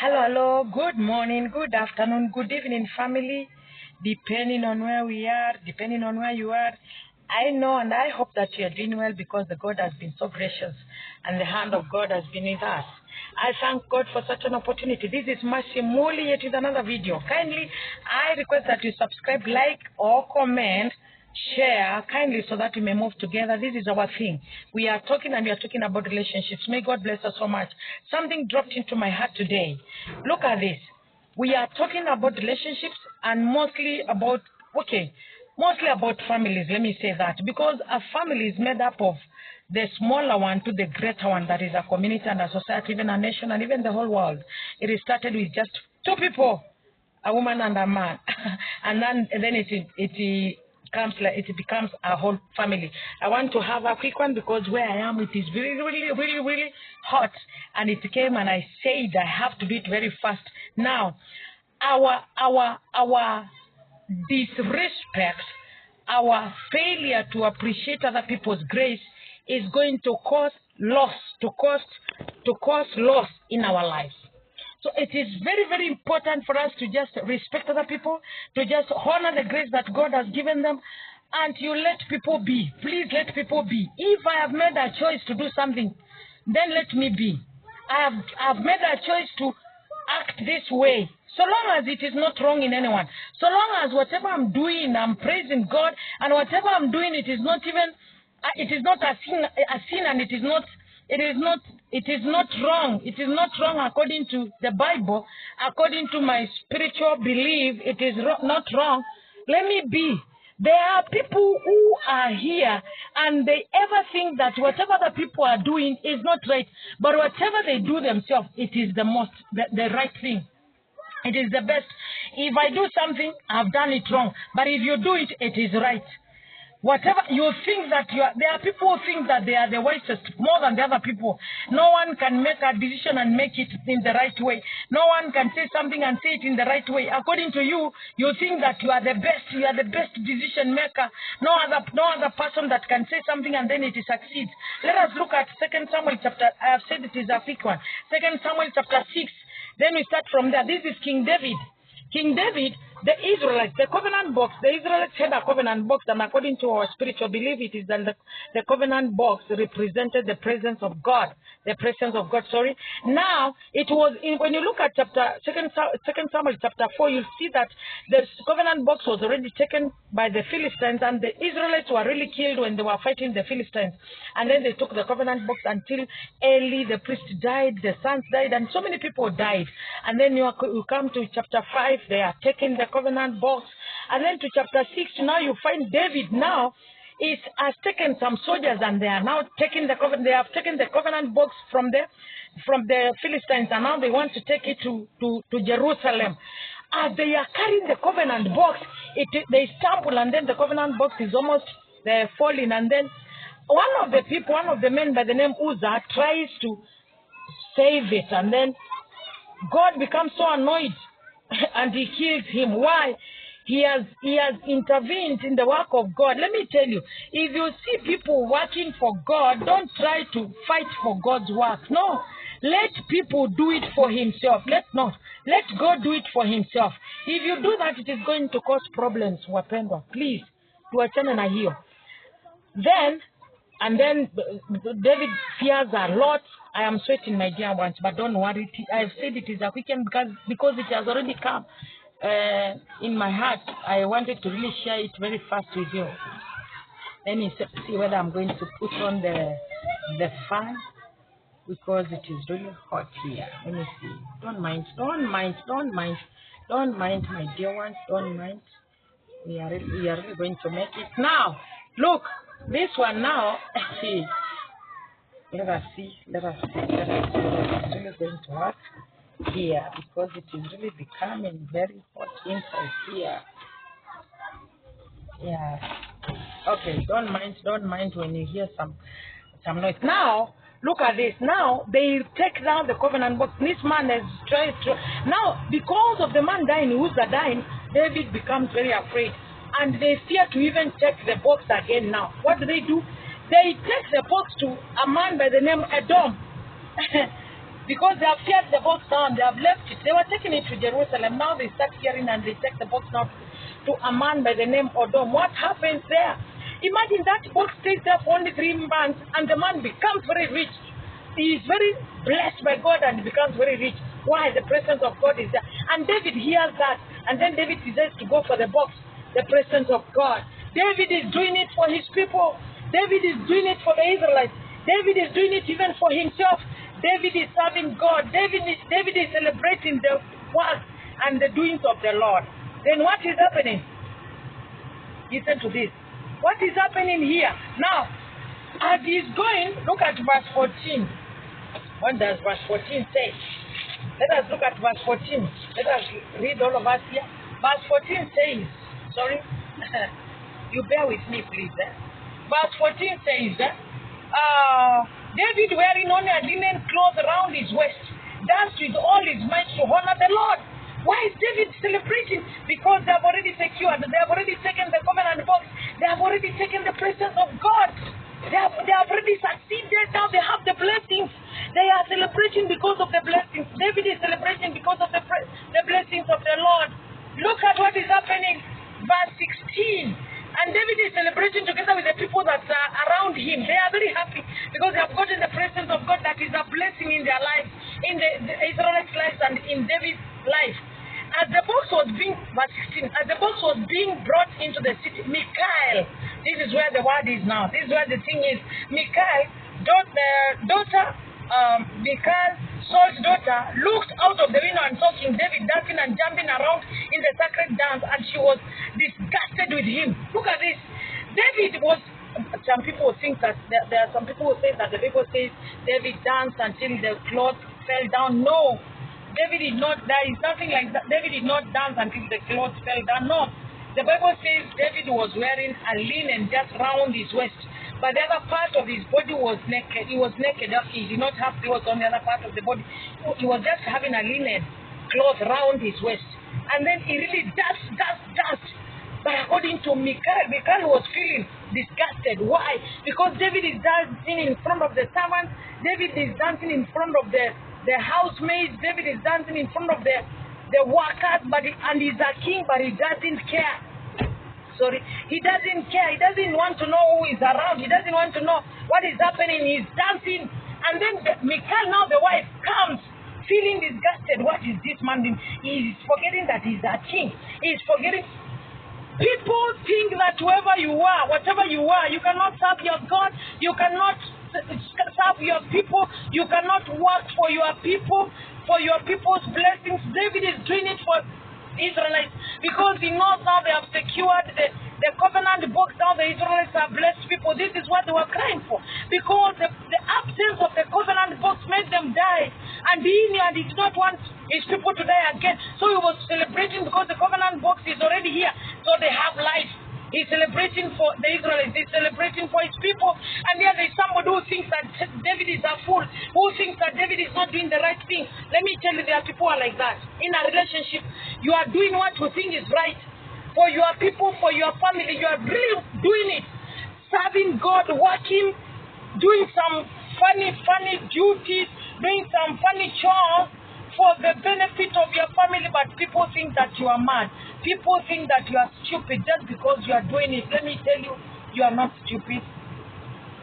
Hello, hello. Good morning, good afternoon, good evening, family. Depending on where we are, depending on where you are, I know and I hope that you are doing well because the God has been so gracious and the hand of God has been with us. I thank God for such an opportunity. This is Mercy Muli yet with another video. Kindly, I request that you subscribe, like, or comment, share kindly so that we may move together. This is our thing. We are talking and we are talking about relationships. May God bless us so much. Something dropped into my heart today. Look at this. We are talking about relationships and mostly about families. Let me say that because a family is made up of the smaller one to the greater one, that is a community and a society, even a nation and even the whole world. It is started with just two people, a woman and a man, and then it becomes a whole family. I want to have a quick one because where I am, it is really hot, and it came and I said I have to do it very fast. Now, our disrespect, our failure to appreciate other people's grace is going to cause loss, to cause loss in our lives. So it is very important for us to just respect other people, to just honor the grace that God has given them, and you let people be. Please let people be. If I have made a choice to do something, then let me be. I have made a choice to act this way, so long as it is not wrong in anyone. So long as whatever I'm doing, I'm praising God, and whatever I'm doing, it is not a sin, and it is not wrong. It is not wrong according to the Bible. According to my spiritual belief, it is not wrong. Let me be. There are people who are here and they ever think that whatever the people are doing is not right. But whatever they do themselves, it is the right thing. It is the best. If I do something, I've done it wrong. But if you do it, it is right. Whatever you think that there are people who think that they are the wisest more than the other people. No one can make a decision and make it in the right way. No one can say something and say it in the right way. According to you, you think that you are the best. You are the best decision maker. No other person that can say something and then it succeeds. Let us look at 2 Samuel chapter. I have said it is a quick one. 2 Samuel chapter 6. Then we start from there. This is King David. King David, the Israelites, the covenant box, the Israelites had a covenant box, and according to our spiritual belief, it is that the covenant box represented the presence of God. Now, it was, when you look at Second Samuel chapter 4, you'll see that the covenant box was already taken by the Philistines, and the Israelites were really killed when they were fighting the Philistines. And then they took the covenant box until Eli, the priest, died, the sons died, and so many people died. And then you come to chapter 5, they are taking the covenant box. And then to chapter 6, now you find David now has taken some soldiers and they are now taking the covenant. They have taken the covenant box from the Philistines, and now they want to take it to Jerusalem. As they are carrying the covenant box, they stumble, and then the covenant box is almost falling. And then one of the men by the name Uzzah tries to save it, and then God becomes so annoyed and he kills him. Why? He has intervened in the work of God. Let me tell you, if you see people working for God, don't try to fight for God's work. No. Let people do it for himself. Let God do it for himself. If you do that, it is going to cause problems, wapendwa. Please, tuachane na hiyo. Then David fears a lot. I am sweating, my dear ones, but don't worry. I've said it is a weekend because it has already come in my heart. I wanted to really share it very fast with you. Let me see whether I'm going to put on the fan because it is really hot here. Let me see. Don't mind, my dear ones. Don't mind. We are really going to make it now. Look, this one now. Let us see. It's really going to work here because it is really becoming very hot inside here. Yeah. Okay, don't mind when you hear some noise. Now, look at this. Now, they take down the covenant box. This man has tried to... Now, because of the man dying, Uzzah dying, David becomes very afraid. And they fear to even take the box again now. What do? They take the box to a man by the name Edom. because they have teared the box down, they have left it. They were taking it to Jerusalem. Now they start hearing and they take the box now to a man by the name Odom. What happens there? Imagine that box stays there for only 3 months and the man becomes very rich. He is very blessed by God and he becomes very rich. Why? The presence of God is there. And David hears that. And then David decides to go for the box, the presence of God. David is doing it for his people. David is doing it for the Israelites. David is doing it even for himself. David is serving God. David is celebrating the work and the doings of the Lord. Then what is happening? Listen to this. What is happening here? Now, as he's going, look at verse 14. What does verse 14 say? Let us look at verse 14. Let us read all of us here. Verse 14 says, sorry, you bear with me, please. Verse 14 says, David, wearing only a linen cloth around his waist, danced with all his might to honor the Lord. Why is David celebrating? Because they have already secured, they have already taken the covenant box, they have already taken the presence of God. They have already succeeded. Now they have the blessings. They are celebrating because of the blessings. David is celebrating because of the blessings of the Lord. Look at what is happening. Verse 16. And David is celebrating together with the people that are around him. They are very happy because they have gotten the presence of God that is a blessing in their lives, in the Israelites' lives and in David's life. As the box was being, verse 16, as the box was being brought into the city, Michal, this is where the word is now. This is where the thing is. Michal, Michal, Saul's daughter, looked out of the window and saw King David dancing and jumping around in the sacred dance, and she was disgusted with him. Look at this. David was, some people think that, there are some people who say that the Bible says David danced until the cloth fell down. No. David did not, there is nothing like that. David did not dance until the clothes fell down. No. The Bible says David was wearing a linen just round his waist, but the other part of his body was naked. He was naked. He did not have clothes on the other part of the body. He was just having a linen cloth round his waist. And then he really danced. But according to Michal was feeling disgusted. Why? Because David is dancing in front of the servants. David is dancing in front of the housemaids. David is dancing in front of the workers, and he's a king, but he doesn't care. Sorry, he doesn't care. He doesn't want to know who is around. He doesn't want to know what is happening. He's dancing, and then Michal, now the wife, comes feeling disgusted. What is this man doing? He's forgetting that he's a king. He's forgetting. People think that whatever you are, you cannot serve your God. You cannot serve your people. You cannot work for your people, for your people's blessings. David is doing it for Israelites because he knows now they have secured the covenant box. Now the Israelites are blessed people. This is what they were crying for, because the absence of the covenant box made them die, and he did not want his people to die again. So he was celebrating because the covenant box is already here, so they have life. He's celebrating for the Israelites. He's celebrating for his people. And here there's somebody who thinks that David is a fool, who thinks that David is not doing the right thing. Let me tell you, there are people who are like that. In a relationship, you are doing what you think is right. For your people, for your family, you are really doing it. Serving God, working, doing some funny duties, doing some funny chores for the benefit of your family, but people think that you are mad. People think that you are stupid just because you are doing it. Let me tell you, you are not stupid.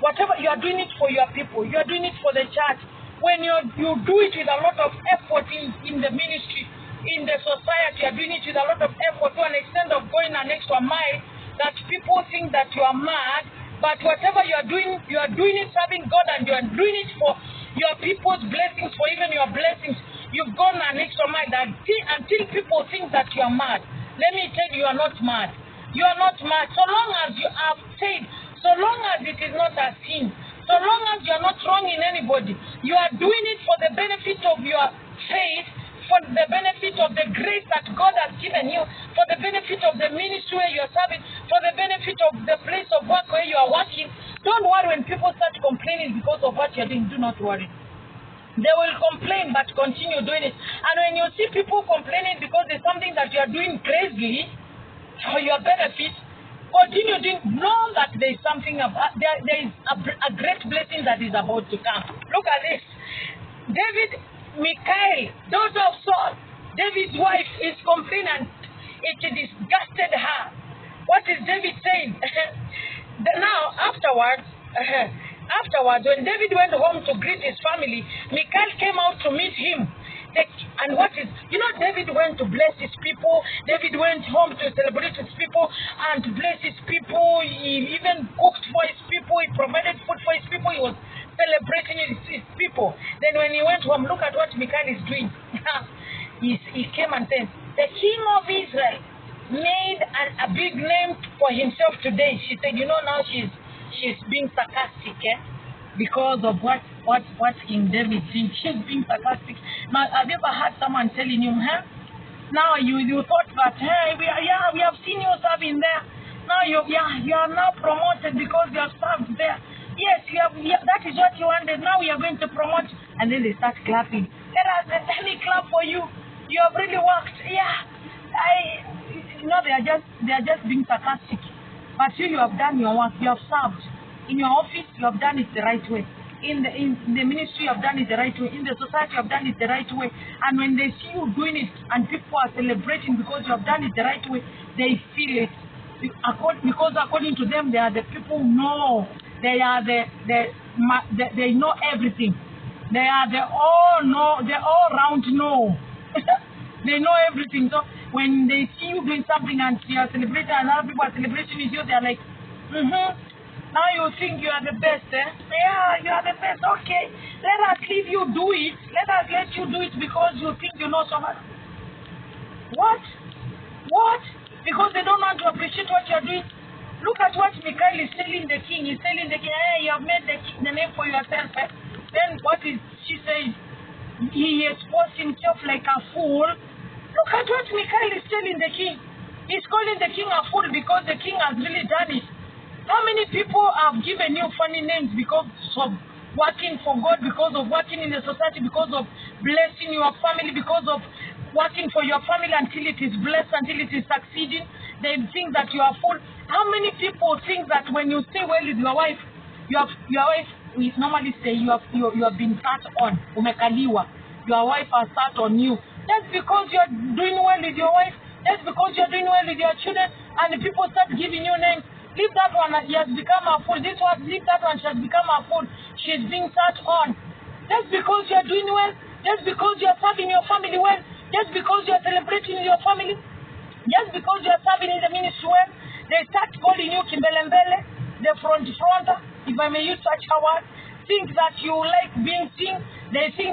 Whatever, you are doing it for your people. You are doing it for the church. When you do it with a lot of effort in the ministry, in the society, you are doing it with a lot of effort to an extent of going an extra mile that people think that you are mad. But whatever you are doing it serving God, and you are doing it for your people's blessings, for even your blessings. You've gone an extra mile until people think that you are mad. Let me tell you, you are not mad. You are not mad. So long as you have faith, so long as it is not a sin, so long as you are not wronging anybody, you are doing it for the benefit of your faith, for the benefit of the grace that God has given you, for the benefit of the ministry where you are serving, for the benefit of the place of work where you are working. Don't worry when people start complaining because of what you are doing. Do not worry. They will complain, but continue doing it. And when you see people complaining because there's something that you are doing crazily for your benefit, continue doing. Know that there is something about, there is a great blessing that is about to come. Look at this. David, Michal, daughter of Saul, David's wife, is complaining. It disgusted her. What is David saying? Now, afterwards, when David went home to greet his family, Michal came out to meet him. And what is, David went to bless his people. David went home to celebrate his people and to bless his people. He even cooked for his people. He provided food for his people. He was celebrating his people. Then when he went home, look at what Michal is doing. He came and said, the king of Israel made a big name for himself today. She said, now she's being sarcastic, because of what King David did. She's being sarcastic. Now, have you ever had someone telling you, now you thought that, hey, we have seen you serving there. Now you are now promoted because you have served there. Yes, that is what you wanted. Now we are going to promote. And then they start clapping. Let me clap for you. You have really worked. Yeah. They are just being sarcastic. But you have done your work. You have served. In your office, you have done it the right way. In the ministry, you have done it the right way. In the society, you have done it the right way. And when they see you doing it and people are celebrating because you have done it the right way, they feel it. Because according to them, they are the people who know. They are they know everything. They are the all-round know. They know everything. So when they see you doing something and you are celebrating and other people are celebrating with you, they are like, now you think you are the best, Yeah, you are the best. Okay, let us leave you do it. Let you do it because you think you know so much. What? Because they don't want to appreciate what you are doing. Look at what Michal is telling the king. He's telling the king, hey, you have made the name for yourself. Then what is she saying? He exposed himself like a fool. Look at what Michal is telling the king. He's calling the king a fool because the king has really done it. How many people have given you funny names because of working for God, because of working in the society, because of blessing your family, because of working for your family until it is blessed, until it is succeeding? They think that you are full. How many people think that when you stay well with your wife, your wife, we normally say you have been sat on, umekaliwa. Your wife has sat on you. That's because you are doing well with your wife. That's because you are doing well with your children, and the people start giving you names. Leave that one, he has become a fool. Leave that one, she has become a fool. She's being sat on. Just because you are doing well, just because you are serving your family well, just because you are celebrating with your family, just because you are serving in the ministry well, they start calling you Kimbelembele, the fronter, if I may use such a word. Think that you like being seen. They think